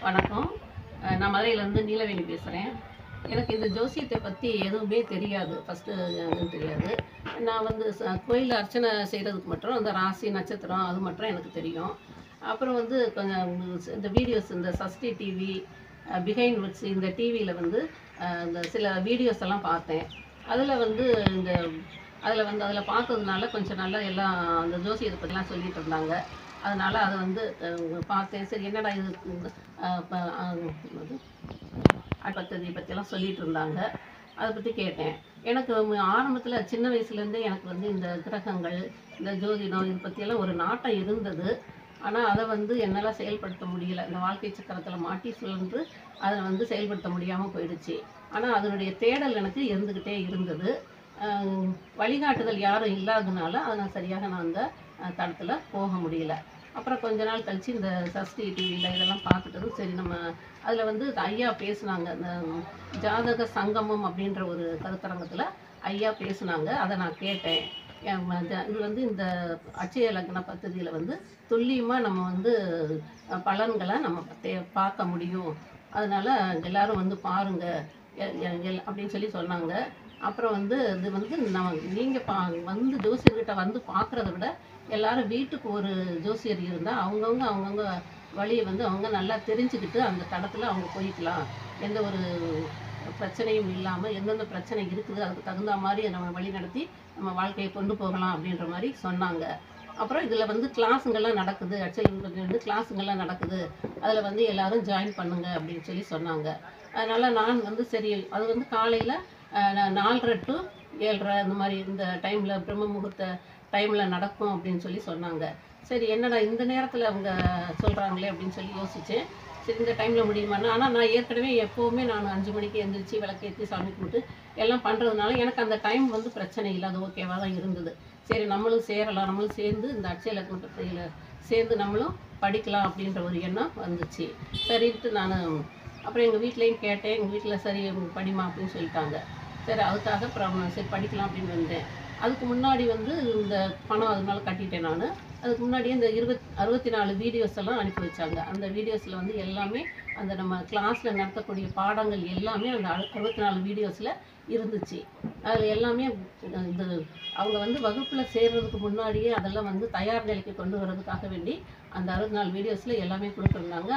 வணக்கம். நான் மதுரையிலேருந்து நீலவேணி பேசுகிறேன். எனக்கு இந்த ஜோசியத்தை பற்றி எதுவுமே தெரியாது. ஃபஸ்ட்டு எதுவும் தெரியாது. நான் வந்து கோயில்ல அர்ச்சனை செய்கிறதுக்கு மட்டும் அந்த ராசி, நட்சத்திரம் அது மட்டும் எனக்கு தெரியும். அப்புறம் வந்து கொஞ்சம் இந்த வீடியோஸ் இந்த சஷ்டி டிவி, பிஹைண்ட் வுட்ஸ் இந்த டிவியில் வந்து இந்த சில வீடியோஸ் எல்லாம் பார்த்தேன். அதில் வந்து இந்த அதில் பார்த்ததுனால கொஞ்சம் நல்லா எல்லாம் அந்த ஜோசியத்தை பற்றிலாம் சொல்லிட்டு இருந்தாங்க. அதனால் அதை வந்து பார்த்தேன். சரி என்னடா இது பத்ததி பற்றியெல்லாம் சொல்லிட்டு இருந்தாங்க. அதை பற்றி கேட்டேன். எனக்கு ஆரம்பத்தில் சின்ன வயசுலேருந்தே எனக்கு வந்து இந்த கிரகங்கள், இந்த ஜோதிடம் இது பற்றியெல்லாம் ஒரு நாட்டம் இருந்தது. ஆனால் அதை வந்து என்னால் செயல்படுத்த முடியல. இந்த வாழ்க்கை சக்கரத்தில் மாட்டி சுழன்று அதை வந்து செயல்படுத்த முடியாமல் போயிடுச்சு. ஆனால் அதனுடைய தேடல் எனக்கு இருந்துக்கிட்டே இருந்தது. வழிகாட்டுதல் யாரும் இல்லாததுனால அதை நான் சரியாக அந்த தடத்தில் போக முடியல. அப்புறம் கொஞ்ச நாள் கழித்து இந்த சஷ்டி டிவியில் இதெல்லாம் பார்த்துட்டதும் சரி நம்ம அதில் வந்து ஐயா பேசுனாங்க. இந்த ஜாதக சங்கமம் அப்படின்ற ஒரு கருத்தரங்கத்தில் ஐயா பேசுனாங்க. அதை நான் கேட்டேன். இது வந்து இந்த அட்சய லக்ன பദ്ധதியில் வந்து துல்லியமாக நம்ம வந்து பலன்களை நம்ம பார்க்க முடியும். அதனால் எல்லோரும் வந்து பாருங்கள் அப்படின்னு சொல்லி சொன்னாங்க. அப்புறம் வந்து இது வந்து நீங்கள் வந்து ஜோசியர்கிட்ட வந்து பார்க்குறத விட எல்லோரும் வீட்டுக்கு ஒரு ஜோசியர் இருந்தால் அவங்கவுங்க வழியை வந்து அவங்க நல்லா தெரிஞ்சுக்கிட்டு அந்த தடத்தில் அவங்க போய்க்கலாம். எந்த ஒரு பிரச்சனையும் இல்லாமல் எந்தெந்த பிரச்சனை இருக்குது அதுக்கு தகுந்த மாதிரி நம்ம வழி நடத்தி நம்ம வாழ்க்கையை கொண்டு போகலாம் அப்படின்ற மாதிரி சொன்னாங்க. அப்புறம் இதில் வந்து கிளாஸுங்கள்லாம் நடக்குது, வந்து கிளாஸுங்கள்லாம் நடக்குது, அதில் வந்து எல்லோரும் ஜாயின் பண்ணுங்க அப்படின்னு சொல்லி சொன்னாங்க. அதனால் நான் வந்து சரி அது வந்து காலையில் 4:30 to 7:30 அந்த மாதிரி இந்த டைமில் பிரம்ம முகூர்த்த டைமில் நடக்கும் அப்படின்னு சொல்லி சொன்னாங்க. சரி என்னடா இந்த நேரத்தில் அவங்க சொல்கிறாங்களே அப்படின்னு சொல்லி யோசித்தேன். சரி இந்த டைமில் முடியுமாண்ணா. ஆனால் நான் ஏற்கனவே எப்போவுமே நான் 5 மணிக்கு எழுந்திரிச்சி விளக்கேற்றி சாமி கும்பிட்டு எல்லாம் பண்ணுறதுனால எனக்கு அந்த டைம் வந்து பிரச்சனை இல்லை, அது ஓகேவாக தான் இருந்தது. சரி நம்மளும் சேரலாம், நம்மளும் சேர்ந்து இந்த அட்சய லக்ன பத்திரிகையில் சேர்ந்து நம்மளும் படிக்கலாம் அப்படின்ற ஒரு எண்ணம் வந்துச்சு. சரின்ட்டு நான் அப்புறம் எங்கள் வீட்லேயும் கேட்டேன். எங்கள் வீட்டில் சரி படிமா அப்படின்னு சொல்லிட்டாங்க. சரி அதுக்காக அப்புறம் சரி படிக்கலாம் அப்படின்னு வந்தேன். அதுக்கு முன்னாடி வந்து இந்த பணம் அதனால கட்டிட்டேன் நான். அதுக்கு முன்னாடியே இந்த 64 வீடியோஸ் எல்லாம் அனுப்பி வச்சாங்க. அந்த வீடியோஸில் வந்து எல்லாமே அந்த நம்ம கிளாஸில் நடத்தக்கூடிய பாடங்கள் எல்லாமே அந்த 64 வீடியோஸில் இருந்துச்சு. அதில் எல்லாமே இந்த அவங்க வந்து வகுப்பில் சேர்றதுக்கு முன்னாடியே அதெல்லாம் வந்து தயார் நிலைக்கு கொண்டு வர்றதுக்காக வேண்டி அந்த 64 வீடியோஸில் எல்லாமே கொடுத்துருந்தாங்க.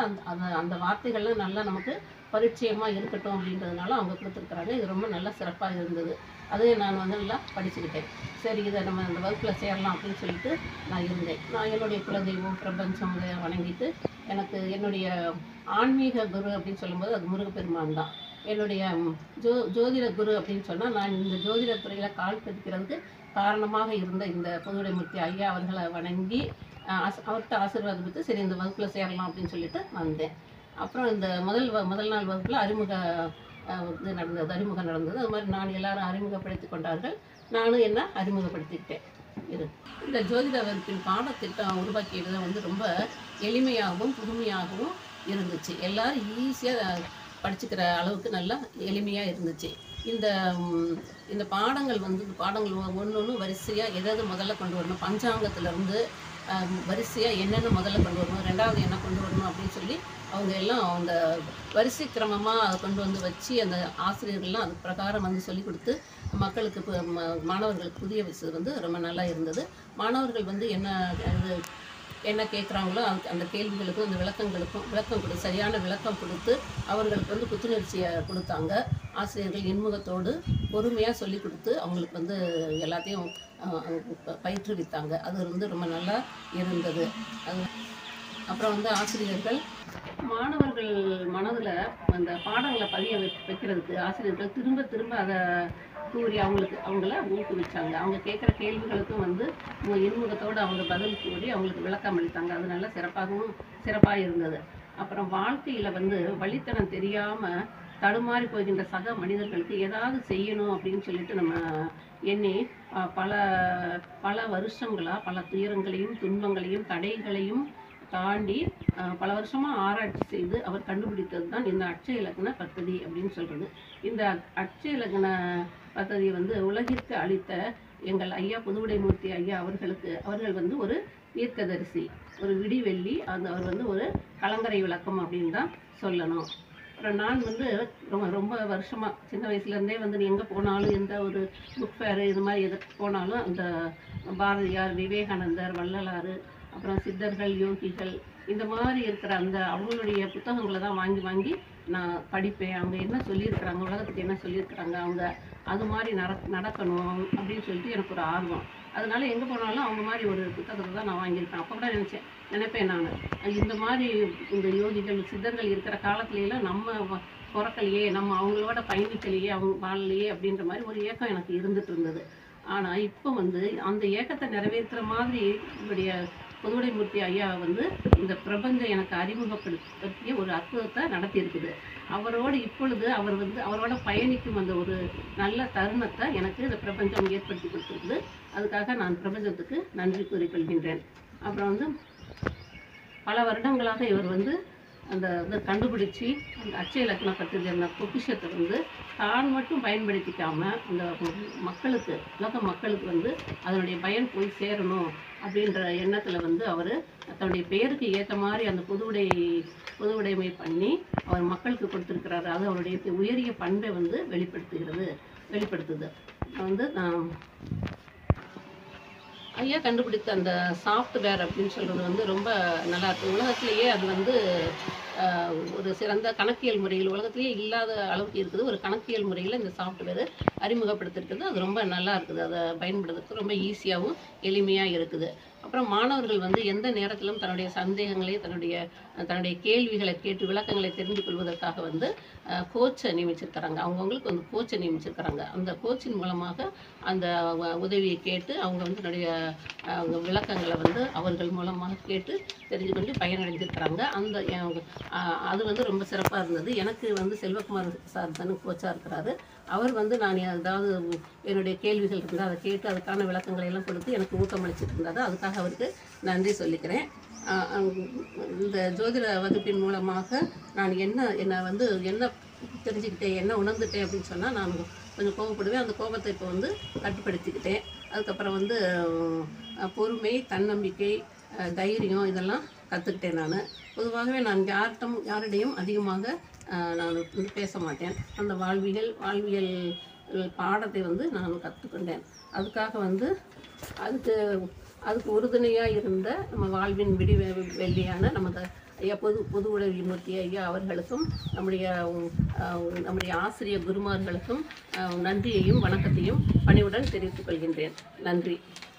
அந்த வார்த்தைகள்லாம் நல்லா நமக்கு பரிச்சயமாக இருக்கட்டும் அப்படின்றதுனால அவங்க கொடுத்துருக்குறாங்க. இது ரொம்ப நல்லா சிறப்பாக இருந்தது. அதையும் நான் வந்து நல்லா படிச்சுக்கிட்டேன். சரி இதை நம்ம அந்த வகுப்பில் சேரலாம் அப்படின்னு சொல்லிட்டு நான் இருந்தேன். நான் என்னுடைய குலதெய்வம் பிரபஞ்சம் இதை வணங்கிட்டு எனக்கு என்னுடைய ஆன்மீக குரு அப்படின்னு சொல்லும்போது அது முருகப்பெருமான் தான். என்னுடைய ஜோதிட குரு அப்படின்னு சொன்னால் நான் இந்த ஜோதிட துறையில் கால் பதிக்கிறதுக்கு காரணமாக இருந்த இந்த புதுவுடைமூர்த்தி ஐயா அவர்களை வணங்கி அவர்கிட்ட ஆசீர்வாதம் பெற்று சரி இந்த வகுப்பில் சேரலாம் அப்படின்னு சொல்லிட்டு வந்தேன். அப்புறம் இந்த முதல் நாள் வகுப்பில் அறிமுகம் நடந்தது. அது மாதிரி நான் எல்லாரும் அறிமுகப்படுத்தி கொண்டார்கள். நானும் என்ன அறிமுகப்படுத்திக்கிட்டேன். இந்த ஜோதிட வகுப்பின் பாடத்திட்டம் உருவாக்கியது வந்து ரொம்ப எளிமையாகவும் புதுமையாகவும் இருந்துச்சு. எல்லோரும் ஈஸியாக படிச்சுக்கிற அளவுக்கு நல்லா எளிமையாக இருந்துச்சு. இந்த பாடங்கள் ஒன்று வரிசையாக எதாவது முதல்ல கொண்டு வரணும், பஞ்சாங்கத்திலேருந்து வரிசையாக என்னென்ன முதல்ல கொண்டு வரணும், ரெண்டாவது என்ன கொண்டு வரணும் அப்படின்னு சொல்லி அவங்க எல்லாம் அந்த வரிசை கிரமமாக அதை கொண்டு வந்து வச்சு அந்த ஆசிரியர்கள்லாம் அது பிரகாரம் வந்து சொல்லிக் கொடுத்து மக்களுக்கு மாணவர்களுக்கு புதிய வச்சது வந்து ரொம்ப நல்லா இருந்தது. மாணவர்கள் வந்து என்ன கேட்குறாங்களோ அந்த கேள்விகளுக்கும் அந்த விளக்கம் சரியான விளக்கம் கொடுத்து அவர்களுக்கு வந்து புத்துணர்ச்சியை கொடுத்தாங்க. ஆசிரியர்கள் இன்முகத்தோடு பொறுமையாக சொல்லி கொடுத்து அவங்களுக்கு வந்து எல்லாத்தையும் பயிற்றுவித்தாங்க. அது வந்து ரொம்ப நல்லா இருந்தது. அப்புறம் வந்து ஆசிரியர்கள் மாணவர்கள் மனதில் அந்த பாடங்களை பதிய வைக்கிறதுக்கு ஆசிரியர்கள் திரும்ப திரும்ப அதை கூறி அவங்கள ஊக்குவிச்சாங்க. அவங்க கேட்குற கேள்விகளுக்கும் வந்து இன்முகத்தோடு அவங்க பதில் கூறி அவங்களுக்கு விளக்கம் அளித்தாங்க. அது நல்லா சிறப்பாக இருந்தது. அப்புறம் வாழ்க்கையில் வந்து வழித்தடம் தெரியாமல் தடுமாறி போகின்ற சக மனிதர்களுக்கு ஏதாவது செய்யணும் அப்படின்னு சொல்லிட்டு நம்ம எண்ணி பல வருஷங்களாக பல துயரங்களையும் துன்பங்களையும் தடைகளையும் தாண்டி பல வருஷமாக ஆராய்ச்சி செய்து அவர் கண்டுபிடித்தது தான் இந்த அட்சய லக்ன பத்ததி அப்படின்னு சொல்கிறது. இந்த அட்சய லக்ன பத்ததியை வந்து உலகிற்கு அளித்த எங்கள் ஐயா புதுவுடைமூர்த்தி ஐயா அவர்கள் வந்து ஒரு தீர்க்கதரிசி, ஒரு விடிவெள்ளி. அவர் வந்து ஒரு கலங்கரை விளக்கம் அப்படின்னு தான் சொல்லணும். அப்புறம் நான் வந்து ரொம்ப ரொம்ப வருஷமாக சின்ன வயசுலேருந்தே வந்து எங்கே போனாலும் எந்த ஒரு புக் ஃபேரு இது மாதிரி எதுக்கு போனாலும் அந்த பாரதியார், விவேகானந்தர், வள்ளலார், அப்புறம் சித்தர்கள், யோகிகள் இந்த மாதிரி இருக்கிற அந்த அவங்களுடைய புத்தகங்களை தான் வாங்கி வாங்கி நான் படிப்பேன். அவங்க என்ன சொல்லியிருக்கிறாங்க, உலகத்துக்கு என்ன சொல்லியிருக்கிறாங்க, அவங்க அது மாதிரி நடக்கணும் அப்படின்னு சொல்லிட்டு எனக்கு ஒரு ஆர்வம். அதனால எங்கே போனாலும் அவங்க மாதிரி ஒரு புத்தகத்தை தான் நான் வாங்கியிருப்பேன். அப்போ கூட நினைப்பேன் நான், இந்த மாதிரி இந்த யோகிகள், சித்தர்கள் இருக்கிற காலத்துலலாம் நம்ம பிறக்கலையே, நம்ம அவங்களோட பயணிக்கலையே, அவங்க வாழலையே அப்படின்ற மாதிரி ஒரு ஏக்கம் எனக்கு இருந்துட்டு இருந்தது. ஆனால் இப்போ வந்து அந்த ஏக்கத்தை நிறைவேற்றுற மாதிரி என்னுடைய புதுவுடைமூர்த்தி ஐயா வந்து இந்த பிரபஞ்சம் எனக்கு அறிமுகப்படுத்திய ஒரு அற்புதத்தை நடத்தியிருக்குது. அவரோடு இப்பொழுது அவர் வந்து அவரோட பயணிக்கும் அந்த ஒரு நல்ல தருணத்தை எனக்கு இந்த பிரபஞ்சம் ஏற்படுத்தி கொடுத்துருக்குது. அதுக்காக நான் பிரபஞ்சத்துக்கு நன்றி கூறிக்கொள்கின்றேன். அப்புறம் வந்து பல வருடங்களாக இவர் வந்து அந்த இதை கண்டுபிடிச்சி அந்த அட்சய இலக்கண பத்திரிகை அந்த பொக்கிஷத்தை வந்து தான் மட்டும் பயன்படுத்திக்காமல் அந்த மக்களுக்கு, உலக மக்களுக்கு வந்து அதனுடைய பயன் போய் சேரணும் அப்படின்ற எண்ணத்தில் வந்து அவர் தன்னுடைய பெயருக்கு ஏற்ற மாதிரி அந்த பொதுவுடைமை பண்ணி அவர் மக்களுக்கு கொடுத்துருக்கிறாரு. அது அவருடைய உயரிய பண்பை வந்து வெளிப்படுத்துது. வந்து நான் ஐயா கண்டுபிடித்த அந்த சாஃப்ட்வேர் அப்படின்னு சொல்கிறது வந்து ரொம்ப நல்லா இருக்குது. உலகத்திலேயே அது வந்து ஒரு சிறந்த கணக்கியல் முறையில் உலகத்திலேயே இல்லாத அளவுக்கு இருக்குது. ஒரு கணக்கியல் முறையில் இந்த சாஃப்ட்வேர் அறிமுகப்படுத்திருக்குது. அது ரொம்ப நல்லா இருக்குது. அதை பயன்படுத்துறதுக்கு ரொம்ப ஈஸியாகவும் எளிமையாக இருக்குது. அப்புறம் மாணவர்கள் வந்து எந்த நேரத்திலும் தன்னுடைய சந்தேகங்களை, தன்னுடைய கேள்விகளை கேட்டு விளக்கங்களை தெரிந்து கொள்வதற்காக வந்து கோச்சை நியமிச்சிருக்கிறாங்க. அவங்கவுங்களுக்கு வந்து கோச்சை நியமிச்சிருக்கிறாங்க. அந்த கோச்சின் மூலமாக அந்த உதவியை கேட்டு அவங்க வந்து தன்னுடைய விளக்கங்களை வந்து அவர்கள் மூலமாக கேட்டு தெரிஞ்சு கொண்டு பயனடைஞ்சிருக்கிறாங்க. அது வந்து ரொம்ப சிறப்பாக இருந்தது. எனக்கு வந்து செல்வகுமார் சார் தானே கோச்சாக இருக்கிறாரு. அவர் வந்து நான் ஏதாவது என்னுடைய கேள்விகள் இருந்தால் அதை கேட்டு அதுக்கான விளக்கங்களை எல்லாம் கொடுத்து எனக்கு ஊக்கமளிச்சிட்டு இருந்தார். அதுக்காக அவருக்கு நன்றி சொல்லிக்கிறேன். இந்த ஜோதிட வகுப்பின் மூலமாக நான் என்ன தெரிஞ்சுக்கிட்டேன், என்ன உணர்ந்துட்டேன் அப்படின்னு சொன்னால், நான் கொஞ்சம் கோபப்படுவேன். அந்த கோபத்தை இப்போ வந்து கட்டுப்படுத்திக்கிட்டேன். அதுக்கப்புறம் வந்து பொறுமை, தன்னம்பிக்கை, தைரியம் இதெல்லாம் கற்றுக்கிட்டேன். நான் பொதுவாகவே நான் யாரிடையும் அதிகமாக நான் வந்து பேச மாட்டேன். அந்த வாழ்வியல் பாடத்தை வந்து நான் கற்றுக்கொண்டேன். அதுக்காக வந்து அதுக்கு உறுதுணையாக இருந்த நம்ம வாழ்வின் வெள்ளியான நமது ஐயா பொதுவுடைமூர்த்தி ஐயா அவர்களுக்கும் நம்முடைய ஆசிரியர் குருமார்களுக்கும் நன்றியையும் வணக்கத்தையும் பணிவுடன் தெரிவித்துக் கொள்கின்றேன். நன்றி.